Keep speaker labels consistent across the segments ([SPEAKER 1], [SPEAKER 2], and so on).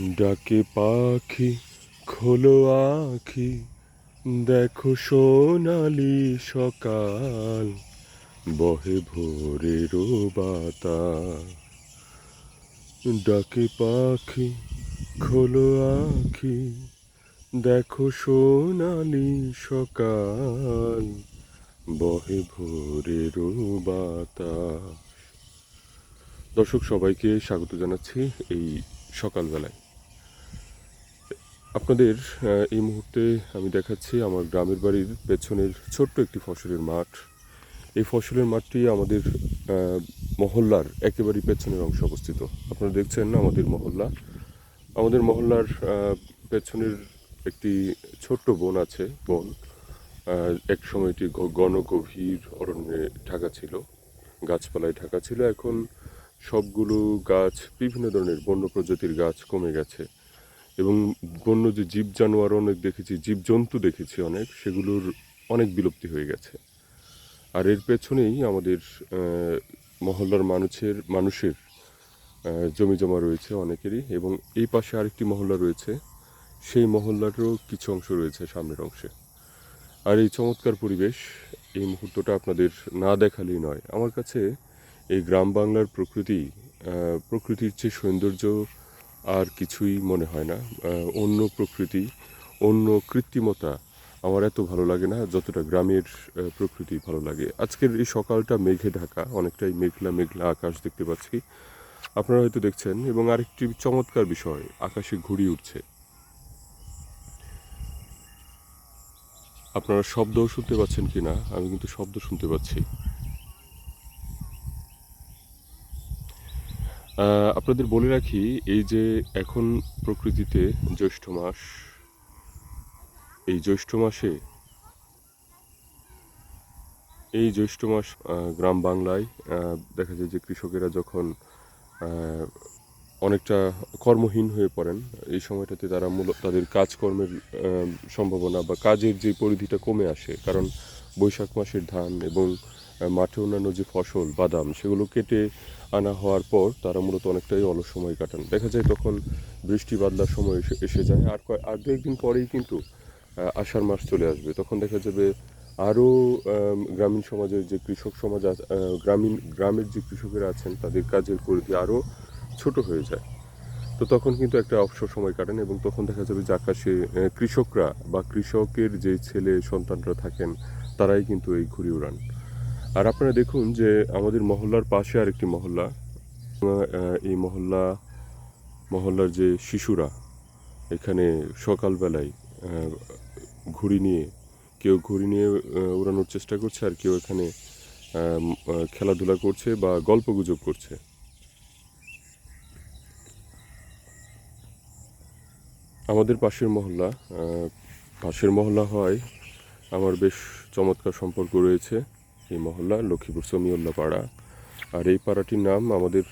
[SPEAKER 1] ডাকে পাখি খোলো আঁখি, দেখো সোনালি সকাল, বহে ভোরের বাতাস। ডাকে পাখি খোলো আঁখি, দেখো সোনালি সকাল, বহে ভোরের বাতাস। দর্শক সবাইকে স্বাগত জানাচ্ছি এই সকালবেলায়। আপনাদের এই মুহূর্তে আমি দেখাচ্ছি আমার গ্রামের বাড়ির পেছনের ছোট্ট একটি ফসলের মাঠ। এই ফসলের মাঠটি আমাদের মহল্লার একেবারেই পেছনের অংশে অবস্থিত। আপনারা দেখছেন আমাদের মহল্লার পেছনের একটি ছোট্ট বন আছে। এক সময় এটি ঘন গভীর অরণ্যে ঢাকা ছিল, গাছপালায় ঢাকা ছিল। এখন সবগুলো গাছ, বিভিন্ন ধরনের বন্য প্রজাতির গাছ কমে গেছে এবং বন্য যে জীব জানোয়ার অনেক দেখেছি, জীবজন্তু দেখেছি অনেক, সেগুলোর অনেক বিলুপ্তি হয়ে গেছে। আর এর পেছনেই আমাদের মহল্লার মানুষের জমি জমা রয়েছে অনেকেরই, এবং এই পাশে আরেকটি মহল্লা রয়েছে, সেই মহল্লারও কিছু অংশ রয়েছে সামনের অংশে। আর এই চমৎকার পরিবেশ, এই মুহূর্তটা আপনাদের না দেখালেই নয়। আমার কাছে এই গ্রাম বাংলার প্রকৃতির যে সৌন্দর্য আর কিছুই মনে হয় না। অন্য প্রকৃতি, অন্য কৃত্রিমতা আমার এত ভালো লাগে না যতটা গ্রামের প্রকৃতি ভালো লাগে। আজকের এই সকালটা মেঘে ঢাকা, অনেকটাই মেঘলা মেঘলা আকাশ দেখতে পাচ্ছি, আপনারা হয়তো দেখছেন। এবং আরেকটি চমৎকার বিষয়, আকাশে ঘুড়ি উঠছে। আপনারা শব্দও শুনতে পাচ্ছেন কিনা, আমি কিন্তু শব্দ শুনতে পাচ্ছি। আপনাদের বলে রাখি, এই যে এখন প্রকৃতিতে জ্যৈষ্ঠ মাস, এই জ্যৈষ্ঠ মাস গ্রাম বাংলায় দেখা যায় যে কৃষকেরা যখন অনেকটা কর্মহীন হয়ে পড়েন, এই সময়টাতে তারা মূলত তাদের কাজকর্মের সম্ভাবনা বা কাজের যে পরিধিটা কমে আসে, কারণ বৈশাখ মাসের ধান এবং মাঠে অন্যান্য যে ফসল বাদাম সেগুলো কেটে আনা হওয়ার পর তারা মূলত অনেকটাই অলস সময় কাটান। দেখা যায় তখন বৃষ্টি বাদলার সময় এসে যায়, আর দু একদিন পরেই কিন্তু আষাঢ় মাস চলে আসবে। তখন দেখা যাবে আরও গ্রামীণ সমাজের যে কৃষক সমাজ গ্রামের যে কৃষকেরা আছেন তাদের কাজের পরিধি আরও ছোট হয়ে যায়। তো তখন কিন্তু একটা অবসর সময় কাটেন, এবং তখন দেখা যাবে যে আকাশে কৃষকরা বা কৃষকের যে ছেলে সন্তানরা থাকেন তারাই কিন্তু এই ঘুড়ি উড়ান। আর আপনারা দেখুন যে আমাদের মহল্লার পাশে আরেকটি মহল্লা, এই মহল্লার যে শিশুরা এখানে সকালবেলায় কেউ ঘুড়ি নিয়ে উড়ানোর চেষ্টা করছে, আর কেউ এখানে খেলাধুলা করছে বা গল্পগুজব করছে। আমাদের পাশের মহল্লা হয় আমার বেশ চমৎকার সম্পর্ক রয়েছে। এই মহল্লা লক্ষ্মীপুর সমিউল্লা পাড়া, আর এই পাড়াটির নাম আমাদের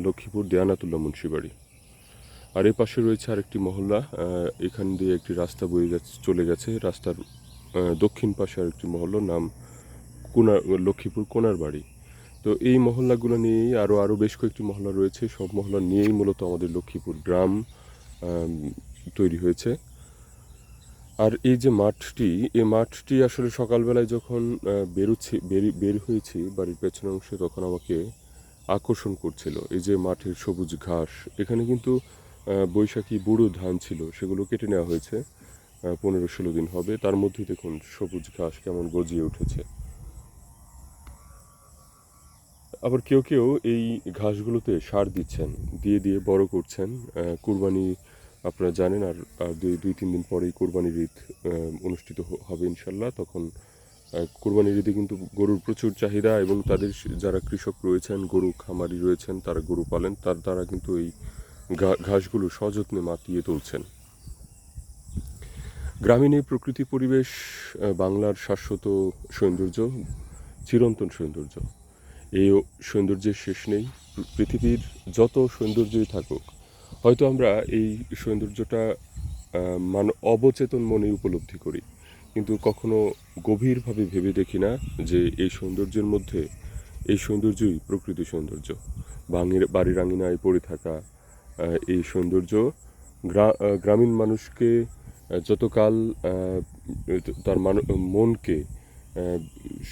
[SPEAKER 1] লক্ষ্মীপুর দেয়ানাতুল্লাহ মুন্সিবাড়ি। আর এই পাশে রয়েছে আরেকটি মহল্লা, এখান দিয়ে একটি রাস্তা চলে গেছে। রাস্তার দক্ষিণ পাশে আরেকটি মহল্লার নাম লক্ষ্মীপুর কোনার বাড়ি। তো এই মহল্লাগুলো নিয়েই আরও বেশ কয়েকটি মহল্লা রয়েছে, সব মহল্লা নিয়েই মূলত আমাদের লক্ষ্মীপুর গ্রাম তৈরি হয়েছে। আর এই যে মাঠটি আসলে সকালবেলায় যখন বের হয়েছি বাড়ির পেছনের অংশে, তখন আমাকে আকর্ষণ করছিল এই যে মাঠের সবুজ ঘাস। এখানে কিন্তু বৈশাখী বুড়ো ধান ছিল, সেগুলো কেটে নেওয়া হয়েছে, 15-16 দিন হবে। তার মধ্যে দেখুন সবুজ ঘাস কেমন গজিয়ে উঠেছে। আবার কেউ কেউ এই ঘাসগুলোতে সার দিচ্ছেন, দিয়ে বড় করছেন। কুরবানি আপনারা জানেন, আর 2-3 দিন পরেই কোরবানির ঈদ অনুষ্ঠিত হবে ইনশাল্লাহ। তখন কোরবানির ঈদে কিন্তু গরুর প্রচুর চাহিদা, এবং তাদের যারা কৃষক রয়েছেন, গরু খামারি রয়েছেন, তারা গরু পালেন, তারা কিন্তু এই ঘাসগুলো সযত্নে মাতিয়ে তুলছেন। গ্রামীণ এই প্রকৃতি পরিবেশ বাংলার শাশ্বত সৌন্দর্য, চিরন্তন সৌন্দর্য। এই সৌন্দর্যের শেষ নেই। পৃথিবীর যত সৌন্দর্যই থাকুক, হয়তো আমরা এই সৌন্দর্যটা অবচেতন মনে উপলব্ধি করি, কিন্তু কখনো গভীরভাবে ভেবে দেখি না যে এই সৌন্দর্যের মধ্যে এই সৌন্দর্যই প্রকৃতি সৌন্দর্য। বাড়ির আঙিনায় পড়ে থাকা এই সৌন্দর্য গ্রামীণ মানুষকে যতকাল তার মনকে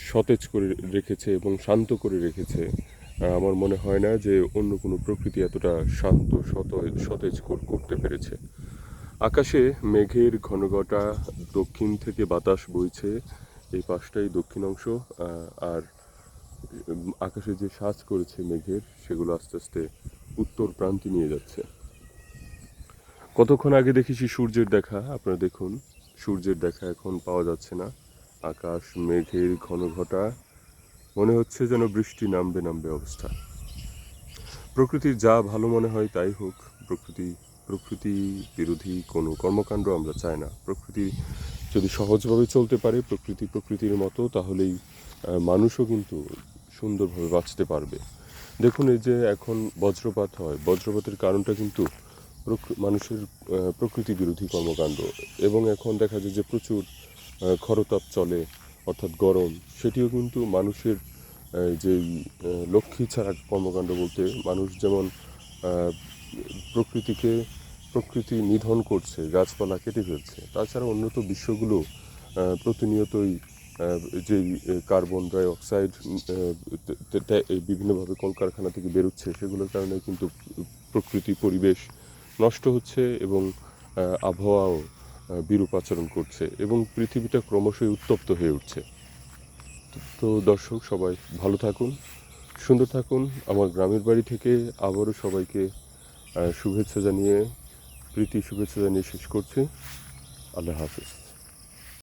[SPEAKER 1] সতেজ করে রেখেছে এবং শান্ত করে রেখেছে, আমার মনে হয় না যে অন্য কোনো প্রকৃতি এতটা শান্ত সতেজ করতে পেরেছে। আকাশে মেঘের ঘনঘটা, দক্ষিণ থেকে বাতাস বইছে, এই পাশটাই দক্ষিণ অংশ। আর আকাশে যে সাজ করেছে মেঘের, সেগুলো আস্তে আস্তে উত্তর প্রান্তে নিয়ে যাচ্ছে। কতক্ষণ আগে দেখেছি সূর্যের দেখা, আপনারা দেখুন সূর্যের দেখা এখন পাওয়া যাচ্ছে না। আকাশ মেঘের ঘনঘটা, মনে হচ্ছে যেন বৃষ্টি নামবে নামবে অবস্থা। প্রকৃতির যা ভালো মনে হয় তাই হোক, প্রকৃতি বিরোধী কোনো কর্মকাণ্ড আমরা চাই না। প্রকৃতি যদি সহজভাবে চলতে পারে, প্রকৃতির মতো, তাহলেই মানুষও কিন্তু সুন্দরভাবে বাঁচতে পারবে। দেখুন এই যে এখন বজ্রপাত হয়, বজ্রপাতের কারণটা কিন্তু মানুষের প্রকৃতি বিরোধী কর্মকাণ্ড। এবং এখন দেখা যায় যে প্রচুর খরতাপ চলে, অর্থাৎ গরম, সেটিও কিন্তু মানুষের যেই লক্ষ্মী ছাড়া কর্মকাণ্ড বলতে, মানুষ যেমন প্রকৃতি নিধন করছে, গাছপালা কেটে ফেলছে, তাছাড়া উন্নত বিশ্বগুলো প্রতিনিয়তই যেই কার্বন ডাই অক্সাইড বিভিন্নভাবে কলকারখানা থেকে বেরোচ্ছে, সেগুলোর কারণে কিন্তু প্রকৃতি পরিবেশ নষ্ট হচ্ছে এবং আবহাওয়াও বিরূপ আচরণ করছে এবং পৃথিবীটা ক্রমশই উত্তপ্ত হয়ে উঠছে। তো দর্শক, সবাই ভালো থাকুন, সুন্দর থাকুন। আমার গ্রামের বাড়ি থেকে আবারও সবাইকে শুভেচ্ছা জানিয়ে শেষ করছি। আল্লাহ হাফেজ।